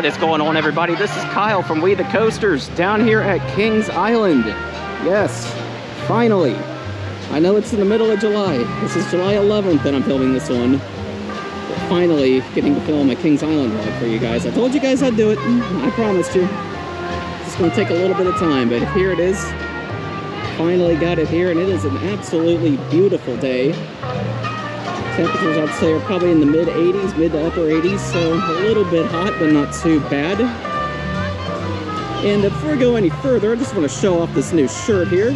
What is going on, everybody? This is Kyle from We The Coasters down here at Kings Island. Yes, finally. I know it's in the middle of July. This is July 11th that I'm filming this one. But finally getting to film a Kings Island vlog for you guys. I told you guys I'd do it. I promised you. It's going to take a little bit of time, but here it is. Finally got it here, and it is an absolutely beautiful day. Temperatures, I'd say, are probably in the mid-80s, mid to upper 80s, so a little bit hot, but not too bad. And before I go any further, I just want to show off this new shirt here.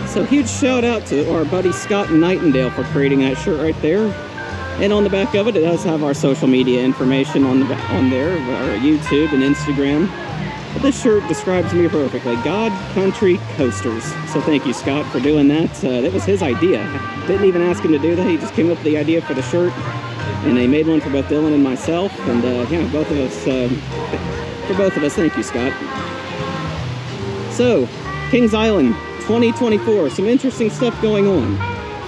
So huge shout out to our buddy Scott Nightingale for creating that shirt right there. And on the back of it, it does have our social media information on there, our YouTube and Instagram. But this shirt describes me perfectly. God Country Coasters. So thank you, Scott, for doing that. That was his idea. Didn't even ask him to do that. He just came up with the idea for the shirt. And they made one for both Dillon and myself. And yeah, both of us, for both of us, thank you, Scott. So, Kings Island 2024. Some interesting stuff going on.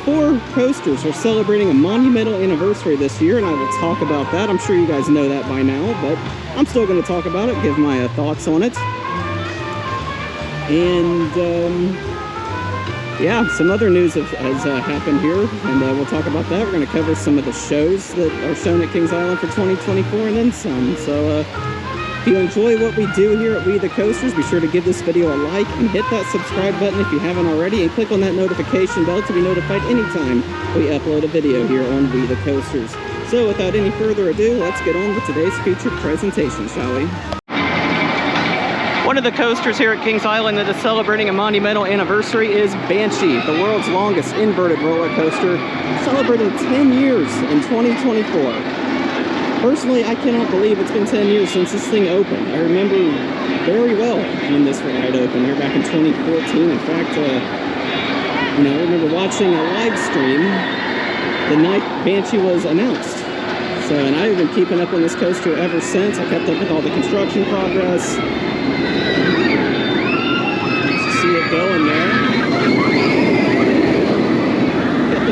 4 coasters are celebrating a monumental anniversary this year, and I will talk about that. I'm sure you guys know that by now, but I'm still going to talk about it, give my thoughts on it. And yeah, some other news has happened here, and we'll talk about that. We're going to cover some of the shows that are shown at Kings Island for 2024 and then some. So if you enjoy what we do here at We The Coasters, be sure to give this video a like and hit that subscribe button if you haven't already, and click on that notification bell to be notified anytime we upload a video here on We The Coasters. So without any further ado, let's get on with today's featured presentation, shall we? One of the coasters here at Kings Island that is celebrating a monumental anniversary is Banshee, the world's longest inverted roller coaster, celebrating 10 years in 2024. Personally, I cannot believe it's been 10 years since this thing opened. I remember very well when this ride opened here back in 2014. In fact, I remember watching a live stream the night Banshee was announced. So, and I've been keeping up on this coaster ever since. I kept up with all the construction progress. See it going there.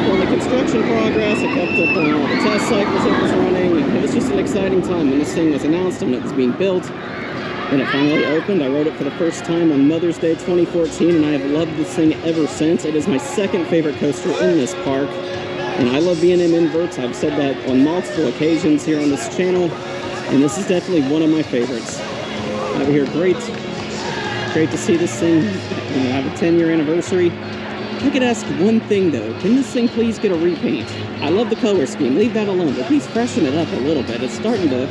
On the construction progress, I kept up on all the test cycles it was running. It was just an exciting time when this thing was announced and it was being built. And it finally opened. I rode it for the first time on Mother's Day 2014, and I have loved this thing ever since. It is my second favorite coaster in this park, and I love B&M inverts. I've said that on multiple occasions here on this channel, and this is definitely one of my favorites. Over here, great to see this thing have a 10-year anniversary. If I could ask one thing though, can this thing please get a repaint? I love the color scheme, leave that alone, but please freshen it up a little bit. It's starting to,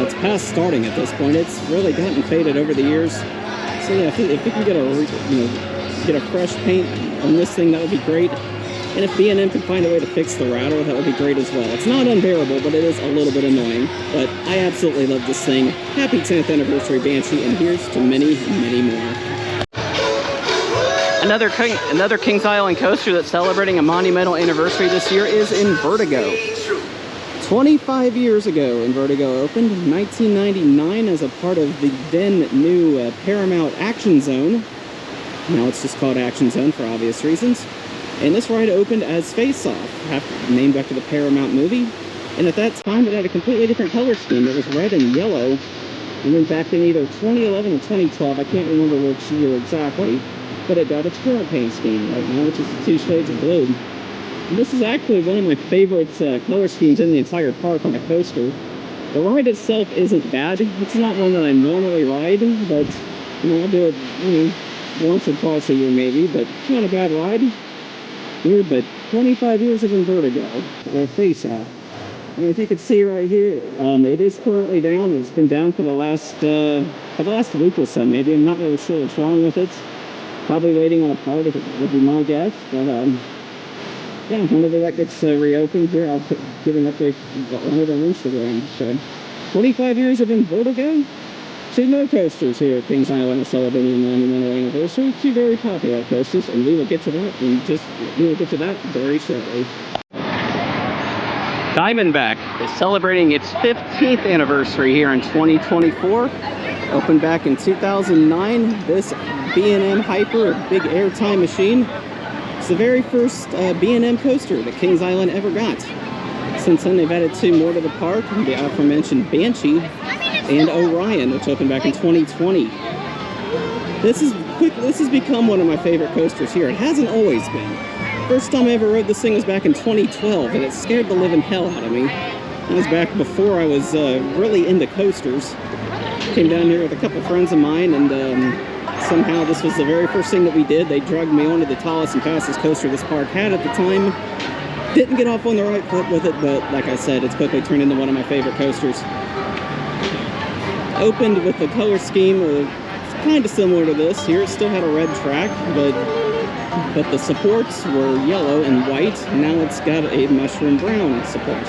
it's past starting at this point. It's really gotten faded over the years. So yeah, if we can get a fresh paint on this thing, that would be great. And if B&M can find a way to fix the rattle, that would be great as well. It's not unbearable, but it is a little bit annoying. But I absolutely love this thing. Happy 10th anniversary, Banshee, and here's to many, many more. Another Kings Island coaster that's celebrating a monumental anniversary this year is Invertigo. 25 years ago, Invertigo opened in 1999 as a part of the then new Paramount Action Zone. Now it's just called Action Zone for obvious reasons. And this ride opened as Face Off, named after the Paramount movie. And at that time, it had a completely different color scheme. It was red and yellow. And then back in either 2011 or 2012, I can't remember which year exactly, but it got its current paint scheme right now, which is 2 shades of blue. And this is actually one of my favorite color schemes in the entire park on a coaster. The ride itself isn't bad. It's not one that I normally ride, but I'll do it once or twice a year maybe, but it's not a bad ride. Here, but 25 years of Invertigo, or Face Off. And if you can see right here, it is currently down. It's been down for the last week or so maybe. I'm not really sure what's wrong with it. Probably waiting on a part, if it would be my guess. But yeah, whenever that gets reopened here, I'll give an update on it on Instagram. So 25 years of Invertigo. 2 more coasters here at Kings Island celebrating the monumental anniversary. 2 very popular coasters, and we will get to that very shortly. Diamondback is celebrating its 15th anniversary here in 2024. Opened back in 2009. This B&M Hyper, a big airtime machine, the very first B&M coaster that Kings Island ever got. Since then, they've added 2 more to the park, the aforementioned Banshee and Orion, which opened back in 2020. This has become one of my favorite coasters here. It hasn't always been. First time I ever rode this thing was back in 2012, and it scared the living hell out of me. That was back before I was really into coasters. Came down here with a couple friends of mine, and somehow this was the very first thing that we did. They drugged me onto the tallest and fastest coaster this park had at the time. Didn't get off on the right foot with it, but like I said, it's quickly turned into one of my favorite coasters. Opened with the color scheme kind of similar to this. Here it still had a red track, but the supports were yellow and white. Now it's got a mushroom brown support.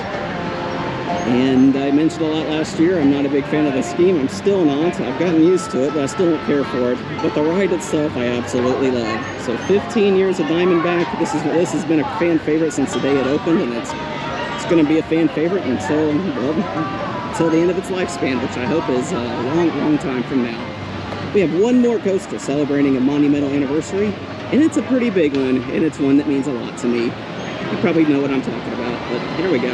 And I mentioned a lot last year, I'm not a big fan of the scheme. I'm still not. I've gotten used to it, but I still don't care for it. But the ride itself, I absolutely love. So 15 years of Diamondback. This has been a fan favorite since the day it opened, and it's going to be a fan favorite until the end of its lifespan, which I hope is a long, long time from now. We have one more coaster celebrating a monumental anniversary, and it's a pretty big one, and it's one that means a lot to me. You probably know what I'm talking about, but here we go.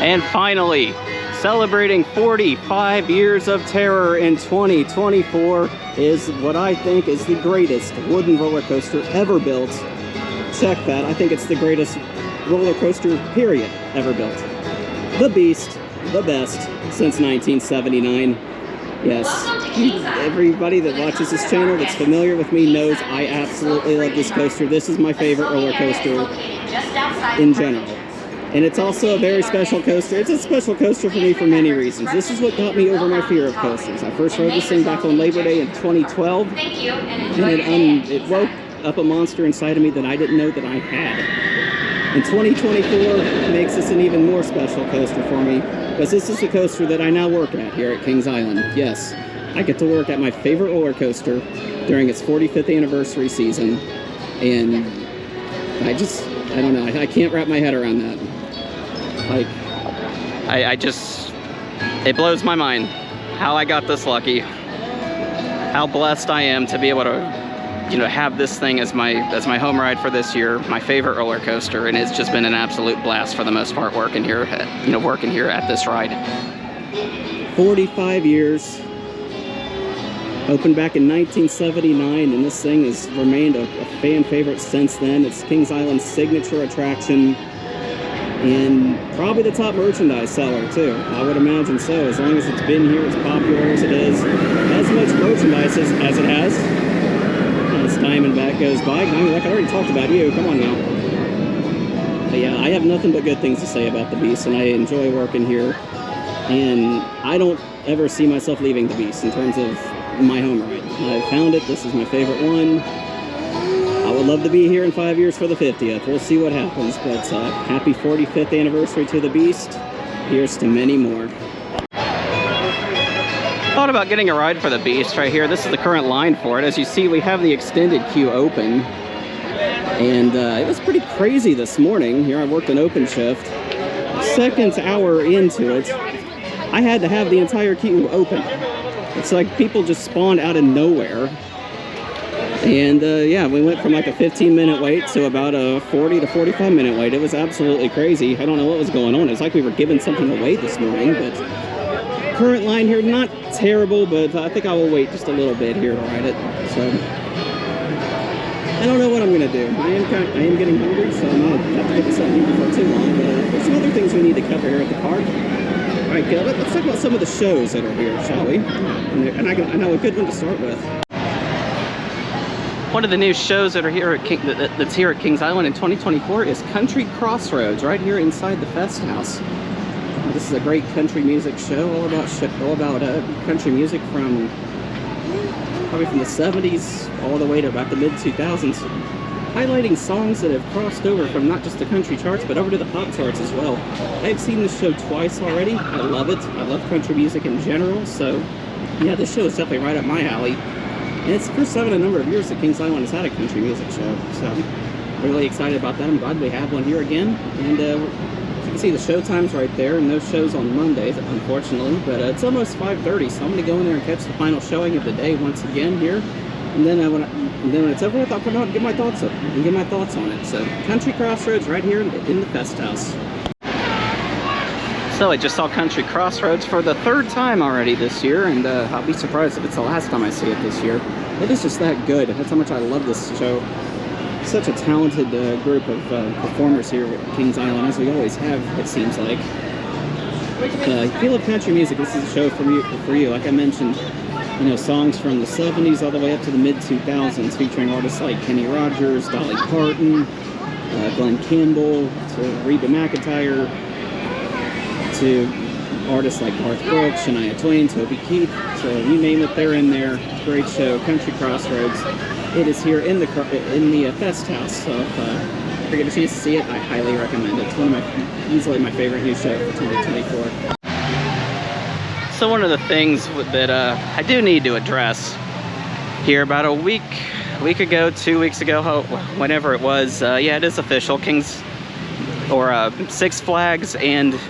And finally, celebrating 45 years of terror in 2024 is what I think is the greatest wooden roller coaster ever built. Check that. I think it's the greatest roller coaster, period, ever built. The Beast, the best since 1979. Yes, everybody that watches this channel that's familiar with me knows I absolutely love this coaster. This is my favorite roller coaster in general. And it's also a very special coaster. It's a special coaster for me for many reasons. This is what got me over my fear of coasters. I first rode this thing back on Labor Day in 2012. And it woke up a monster inside of me that I didn't know that I had. And 2024 makes this an even more special coaster for me, because this is the coaster that I now work at here at Kings Island. Yes, I get to work at my favorite roller coaster during its 45th anniversary season. And I don't know, I can't wrap my head around that. Like, it blows my mind how I got this lucky, how blessed I am to be able to, have this thing as my home ride for this year, my favorite roller coaster, and it's just been an absolute blast for the most part working here at this ride. 45 years, opened back in 1979, and this thing has remained a fan favorite since then. It's Kings Island's signature attraction, and probably the top merchandise seller too. I would imagine so. As long as it's been here, as popular as it is, as much merchandise as it has. As Diamondback goes by, like I already talked about you, come on now. But yeah, I have nothing but good things to say about the Beast, and I enjoy working here. And I don't ever see myself leaving the Beast in terms of my home ride. I found it. This is my favorite one. I would love to be here in 5 years for the 50th. We'll see what happens, but happy 45th anniversary to the Beast. Here's to many more. Thought about getting a ride for the Beast right here. This is the current line for it. As you see, we have the extended queue open, and it was pretty crazy this morning. Here I worked an open shift. Second hour into it, I had to have the entire queue open. It's like people just spawned out of nowhere. And yeah, we went from like a 15-minute wait to about a 40 to 45-minute wait. It was absolutely crazy. I don't know what was going on. It was like we were giving something away this morning, but current line here, not terrible, but I think I will wait just a little bit here to ride it. So I don't know what I'm gonna do. I am getting hungry, so I'm gonna have to get something before too long. But there's some other things we need to cover here at the park. All right, let's talk about some of the shows that are here, shall we? And I know a good one to start with. One of the new shows that are here at that's here at Kings Island in 2024 is Country Crossroads, right here inside the Fest House. This is a great country music show, all about country music from probably from the 70s all the way to about the mid-2000s, highlighting songs that have crossed over from not just the country charts but over to the pop charts as well. I've seen this show twice already. I love it. I love country music in general, so yeah, this show is definitely right up my alley. And it's the first time in a number of years that Kings Island has had a country music show, so I'm really excited about that. I'm glad we have one here again. And as you can see, the show time's right there, and no shows on Mondays, unfortunately, but it's almost 5:30, so I'm going to go in there and catch the final showing of the day once again here And then when it's over with, I'll come out and give my thoughts on it. So Country Crossroads right here in the Fest House. So I just saw Country Crossroads for the 3rd time already this year, and I'll be surprised if it's the last time I see it this year. It is just that good. That's how much I love this show. Such a talented group of performers here at Kings Island, as we always have, it seems like. If you love country music, this is a show for you. Like I mentioned, you know, songs from the 70s all the way up to the mid-2000s, featuring artists like Kenny Rogers, Dolly Parton, Glenn Campbell, to Reba McEntire, to artists like Garth Brooks, Shania Twain, Toby Keith. So you name it, they're in there. Great show, Country Crossroads. It is here in the Fest House. So if you get a chance to see it, I highly recommend it. It's easily my favorite new show for 2024. So one of the things that I do need to address here, about a week ago, 2 weeks ago, whenever it was, yeah, it is official. Six Flags and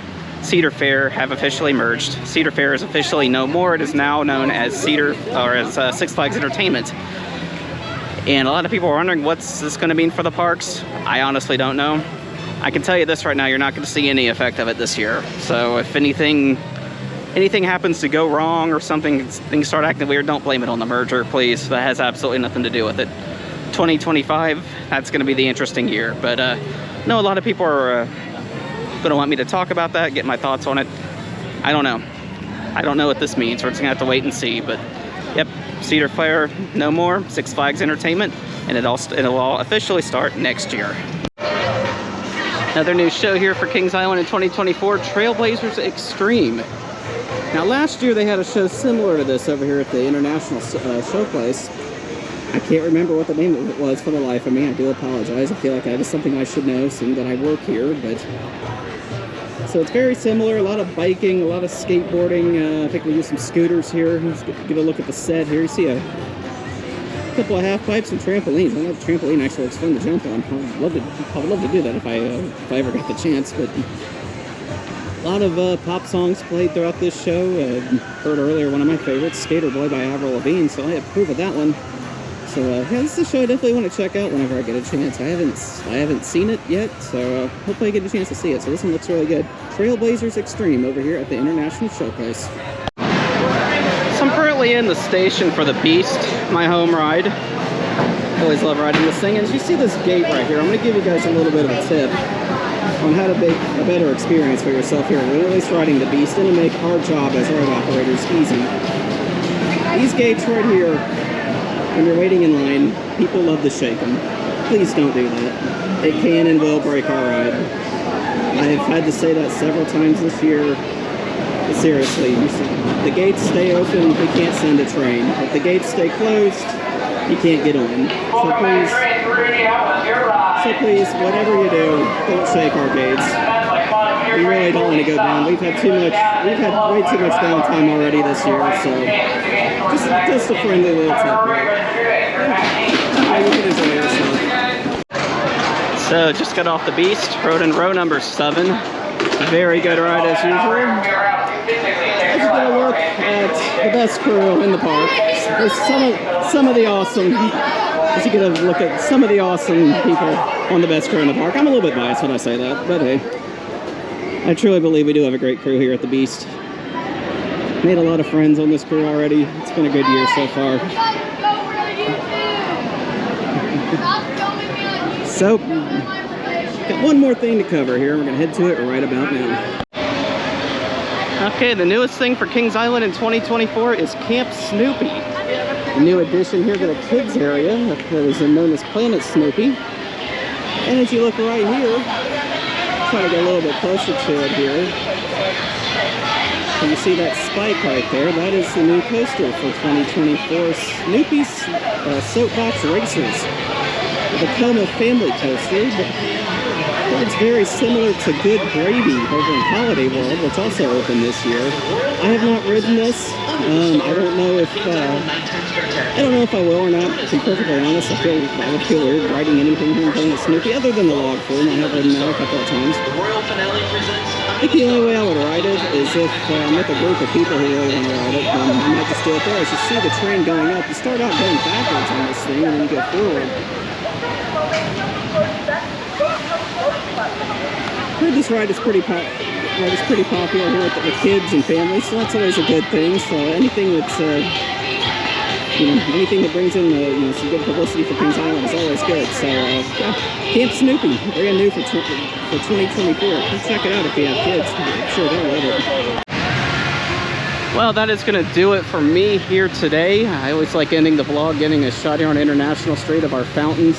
Cedar Fair have officially merged. Cedar Fair is officially no more. It is now known as Six Flags Entertainment. And a lot of people are wondering, what's this going to mean for the parks? I honestly don't know. I can tell you this right now, you're not going to see any effect of it this year. So if anything happens to go wrong or things start acting weird, don't blame it on the merger, please. That has absolutely nothing to do with it. 2025, that's going to be the interesting year. But no, a lot of people are going to want me to talk about that, get my thoughts on it. I don't know. I don't know what this means. We're just going to have to wait and see. But yep, Cedar Fair no more, Six Flags Entertainment, and it'll all officially start next year. Another new show here for Kings Island in 2024, Trailblazers Extreme. Now last year they had a show similar to this over here at the International Showplace. I can't remember what the name of it was for the life of me. I do apologize. I feel like that is something I should know, seeing that I work here. But so it's very similar. A lot of biking, a lot of skateboarding. I think we use some scooters here. Let's get a look at the set here. You see a couple of half pipes and trampolines. I know the trampoline actually looks fun to jump on. I would love to do that if I ever got the chance. But a lot of pop songs played throughout this show. Heard earlier one of my favorites, Skater Boy by Avril Lavigne. So I approve of that one. So yeah, this is a show I definitely want to check out whenever I get a chance. I haven't seen it yet, so hopefully I get a chance to see it. So this one looks really good. Trailblazers Extreme over here at the International Showcase. So I'm currently in the station for the Beast, my home ride. I always love riding this thing. And as you see this gate right here, I'm going to give you guys a little bit of a tip on how to make a better experience for yourself here. We're at least riding the Beast and to make our job as ride operators easy. These gates right here, when you're waiting in line, people love to shake them. Please don't do that. It can and will break our ride. I've had to say that several times this year. But seriously, the gates stay open, we can't send a train. If the gates stay closed, you can't get on. So please, whatever you do, don't shake our gates. We really don't want to go down. We've had way too much downtime already this year, so just a friendly little tip. You can enjoy yourself. So just got off the Beast, rode in row number 7. Very good ride as usual. Let's get a look at the best crew in the park. There's some of the awesome. Let's get a look at some of the awesome people on the best crew in the park. I'm a little bit biased when I say that, but hey, I truly believe we do have a great crew here at the Beast. Made a lot of friends on this crew already. It's been a good year so far. So, got one more thing to cover here. We're going to head to it right about now. Okay, the newest thing for Kings Island in 2024 is Camp Snoopy. A new addition here to the kids area that is known as Planet Snoopy. And as you look right here, try to get a little bit closer to it here. And you see that spike right there? That is the new coaster for 2024, Snoopy's Soapbox Racers. The Coma Family Coaster. The It's very similar to Good Gravy over in Holiday World, which also opened this year. I have not ridden this. I don't know if I will or not. To be perfectly honest, I would feel weird riding anything here and playing with Snoopy, other than the log flume. I have ridden that a couple of times. I think the only way I would ride it is if I'm with a group of people who really want to ride it. I might just do it there. As you see the train going up, you start out going backwards on this thing, and then you go forward. I heard this ride is pretty popular here with kids and families, so that's always a good thing. So anything that's anything that brings in some good publicity for Kings Island is always good. So yeah, Camp Snoopy, brand new for 2024. Come check it out if you have kids. I'm sure they'll love it. Well, that is going to do it for me here today. I always like ending the vlog getting a shot here on International Street of our fountains.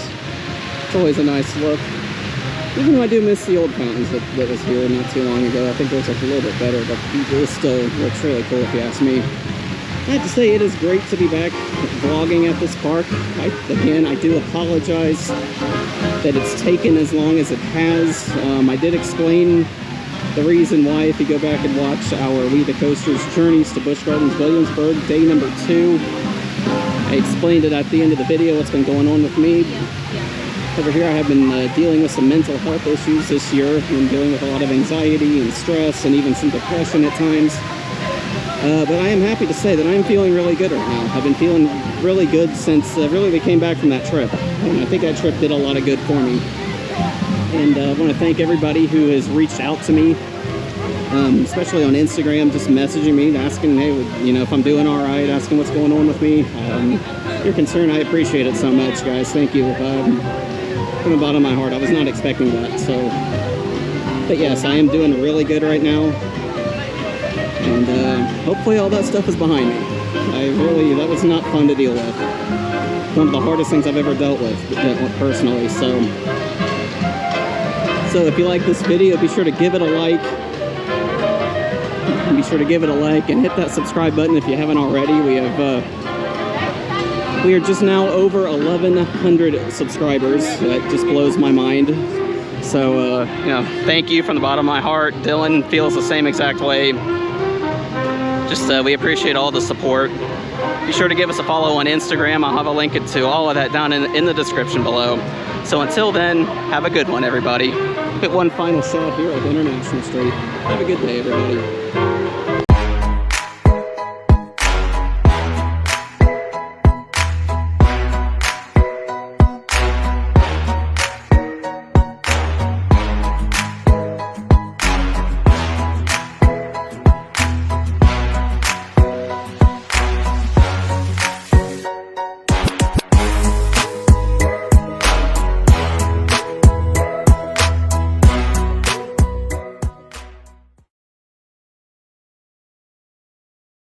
It's always a nice look. Even though I do miss the old fountains that was here not too long ago. I think those are a little bit better, but it still looks really cool if you ask me. I have to say, it is great to be back vlogging at this park. Again, I do apologize that it's taken as long as it has. I did explain the reason why if you go back and watch our We the Coasters Journeys to Busch Gardens Williamsburg, day number 2. I explained it at the end of the video, what's been going on with me. Over here I have been dealing with some mental health issues this year. I've been dealing with a lot of anxiety and stress and even some depression at times. But I am happy to say that I'm feeling really good right now. I've been feeling really good since really we came back from that trip. And I think that trip did a lot of good for me. And I want to thank everybody who has reached out to me, especially on Instagram, just messaging me, asking, hey, if I'm doing all right, asking what's going on with me. Your concern, I appreciate it so much, guys. Thank you. From the bottom of my heart, I was not expecting that. So, but yes, I am doing really good right now. And hopefully all that stuff is behind me. That was not fun to deal with. One of the hardest things I've ever dealt with, personally. So if you like this video, be sure to give it a like. Be sure to give it a like and hit that subscribe button if you haven't already. We are just now over 1,100 subscribers. That just blows my mind. So, thank you from the bottom of my heart. Dylan feels the same exact way. We appreciate all the support. Be sure to give us a follow on Instagram. I'll have a link to all of that down in the description below. So until then, have a good one, everybody. Hit one final shot here at International Street. Have a good day, everybody.